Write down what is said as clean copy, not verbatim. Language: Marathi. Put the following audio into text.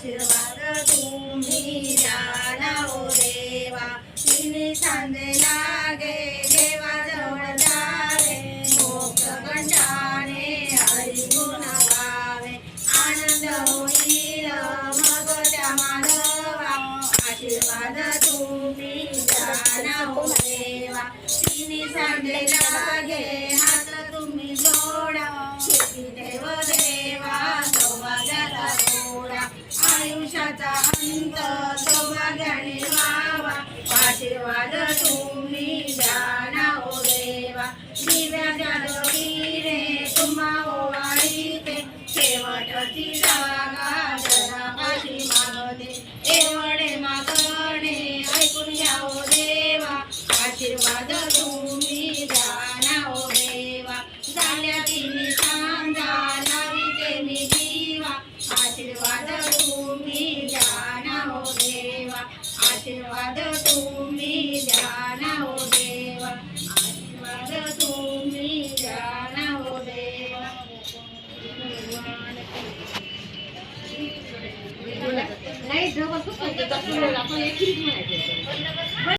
आशीर्वाद तुम्ही द्या ना ओ देवा. तिन्ही सांजे लागे देवाजवळ जावे, मोक्ष कंठाने हरी गुण गावे. आनंद होईल मग त्या मानवा, आशीर्वाद तुम्ही द्या ना ओ देवा. तिन्ही सांजे लागे हात तुम्ही जोडा, शेती देव देवा सौभाग्याचा जोडा. आयुष्याचा अंत सौभाग्याने व्हावा, आशीर्वाद तुम्ही द्या ना ओ देवा. दिव्याच्या जोडीने तुम्हा ओवाळीते, शेवटची जागा जनापाशी मागते. एवढे मागणे ऐकून घ्या ओ देवा, आशीर्वाद तुम्ही द्या ना ओ देवा. झाल्या तिन्ही सांजा लाविते मी जीवा, आशीर्वाद तुम्ही द्या ना ओ देवा. आशीर्वाद तुम्ही द्या ना ओ देवा. आशीर्वाद तुम्ही द्या ना ओ देवा. नाही